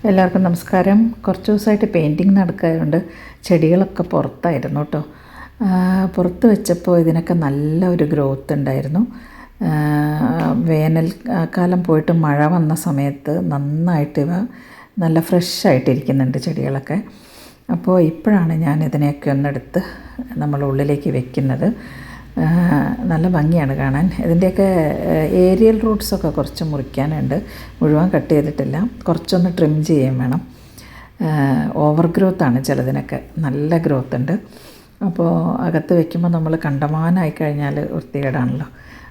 എല്ലാവർക്കും നമസ്കാരം. കുറച്ച് ദിവസമായിട്ട് പെയിൻറ്റിങ് നടക്കാറുണ്ട്. ചെടികളൊക്കെ പുറത്തായിരുന്നു കേട്ടോ. പുറത്ത് വെച്ചപ്പോൾ ഇതിനൊക്കെ നല്ല ഒരു ഗ്രോത്ത് ഉണ്ടായിരുന്നു. വേനൽ കാലം പോയിട്ട് മഴ വന്ന സമയത്ത് നന്നായിട്ട് ഇവ നല്ല ഫ്രഷായിട്ടിരിക്കുന്നുണ്ട് ചെടികളൊക്കെ. അപ്പോൾ ഇപ്പോഴാണ് ഞാൻ ഇതിനെയൊക്കെ ഒന്നെടുത്ത് നമ്മൾ ഉള്ളിലേക്ക് വെക്കുന്നത്. നല്ല ഭംഗിയാണ് കാണാൻ. ഇതിൻ്റെയൊക്കെ ഏരിയൽ റൂട്ട്സൊക്കെ കുറച്ച് മുറിക്കാനുണ്ട്. മുഴുവൻ കട്ട് ചെയ്തിട്ടില്ല, കുറച്ചൊന്ന് ട്രിം ചെയ്യാൻ വേണം. ഓവർ ഗ്രോത്താണ് ചിലതിനൊക്കെ, നല്ല ഗ്രോത്ത് ഉണ്ട്. അപ്പോൾ അകത്ത് വയ്ക്കുമ്പോൾ നമ്മൾ കണ്ടമാനമായി കഴിഞ്ഞാൽ വൃത്തികേടാണല്ലോ.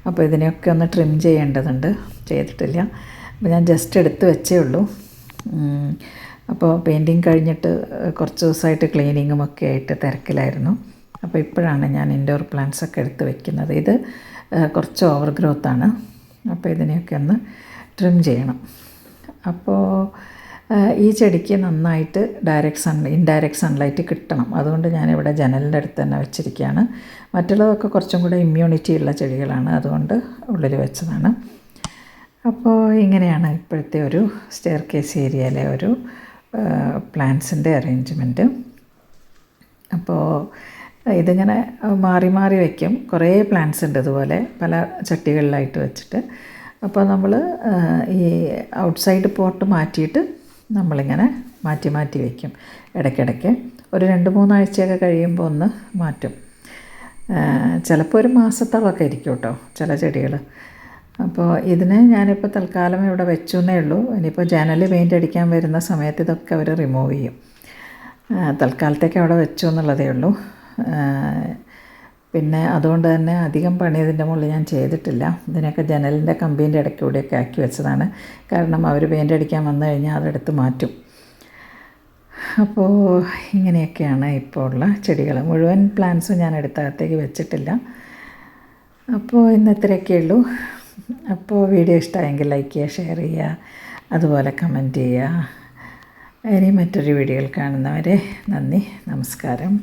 അപ്പോൾ ഇതിനെയൊക്കെ ഒന്ന് ട്രിം ചെയ്യേണ്ടതുണ്ട്, ചെയ്തിട്ടില്ല. അപ്പോൾ ഞാൻ ജസ്റ്റ് എടുത്ത് വെച്ചേ ഉള്ളൂ. അപ്പോൾ പെയിൻറ്റിങ് കഴിഞ്ഞിട്ട് കുറച്ച് ദിവസമായിട്ട് ക്ലീനിങ്ങും ഒക്കെ ആയിട്ട് തിരക്കിലായിരുന്നു. അപ്പോൾ ഇപ്പോഴാണ് ഞാൻ ഇൻഡോർ പ്ലാന്റ്സ് ഒക്കെ എടുത്ത് വെക്കുന്നത്. ഇത് കുറച്ച് ഓവർ ഗ്രോത്താണ്. അപ്പോൾ ഇതിനെയൊക്കെ ഒന്ന് ട്രിം ചെയ്യണം. അപ്പോൾ ഈ ചെടിക്ക് നന്നായിട്ട് ഇൻഡയറക്റ്റ് സൺലൈറ്റ് കിട്ടണം. അതുകൊണ്ട് ഞാനിവിടെ ജനലിൻ്റെ അടുത്ത് തന്നെ വെച്ചിരിക്കുകയാണ്. മറ്റുള്ളതൊക്കെ കുറച്ചും കൂടെ ഇമ്മ്യൂണിറ്റി ഉള്ള ചെടികളാണ്, അതുകൊണ്ട് ഉള്ളിൽ വെച്ചതാണ്. അപ്പോൾ ഇങ്ങനെയാണ് ഇപ്പോഴത്തെ ഒരു സ്റ്റെയർ കേസ് ഏരിയയിലെ ഒരു പ്ലാന്റ്സിൻ്റെ അറേഞ്ച്മെൻറ്റ്. അപ്പോൾ ഇതിങ്ങനെ മാറി മാറി വയ്ക്കും. കുറേ പ്ലാന്റ്സ് ഉണ്ട് ഇതുപോലെ പല ചട്ടികളിലായിട്ട് വെച്ചിട്ട്. അപ്പോൾ നമ്മൾ ഈ ഔട്ട്സൈഡ് പോട്ട് മാറ്റിയിട്ട് നമ്മളിങ്ങനെ മാറ്റി മാറ്റി വയ്ക്കും ഇടയ്ക്കിടയ്ക്ക്. ഒരു 2-3 ആഴ്ചയൊക്കെ കഴിയുമ്പോൾ ഒന്ന് മാറ്റും. ചിലപ്പോൾ ഒരു മാസത്തോളമൊക്കെ ഇരിക്കും കേട്ടോ ചില ചെടികൾ. അപ്പോൾ ഇതിനെ ഞാനിപ്പോൾ തൽക്കാലം ഇവിടെ വെച്ചു എന്നേ ഉള്ളൂ. ഇനിയിപ്പോൾ ജനൽ പെയിൻ്റ് അടിക്കാൻ വരുന്ന സമയത്ത് ഇതൊക്കെ അവർ റിമൂവ് ചെയ്യും. തൽക്കാലത്തേക്ക് അവിടെ വെച്ചു എന്നുള്ളതേ ഉള്ളൂ. പിന്നെ അതുകൊണ്ട് തന്നെ അധികം പണി ഇതിൻ്റെ മുകളിൽ ഞാൻ ചെയ്തിട്ടില്ല. ഇതിനൊക്കെ ജനലിൻ്റെ കമ്പീൻ്റെ ഇടയ്ക്കൂടെയൊക്കെ ആക്കി വെച്ചതാണ്. കാരണം അവർ പെയിൻ്റ് അടിക്കാൻ വന്നു കഴിഞ്ഞാൽ അതെടുത്ത് മാറ്റും. അപ്പോൾ ഇങ്ങനെയൊക്കെയാണ് ഇപ്പോൾ ഉള്ള ചെടികൾ. മുഴുവൻ പ്ലാന്റ്സും ഞാൻ എടുത്തകത്തേക്ക് വെച്ചിട്ടില്ല. അപ്പോൾ ഇന്ന് ഇത്രയൊക്കെ ഉള്ളൂ. അപ്പോൾ വീഡിയോ ഇഷ്ടമായെങ്കിൽ ലൈക്ക് ചെയ്യുക, ഷെയർ ചെയ്യുക, അതുപോലെ കമൻറ്റ് ചെയ്യുക. ഇനി മറ്റൊരു വീഡിയോയിൽ കാണുന്നവരെ നന്ദി, നമസ്കാരം.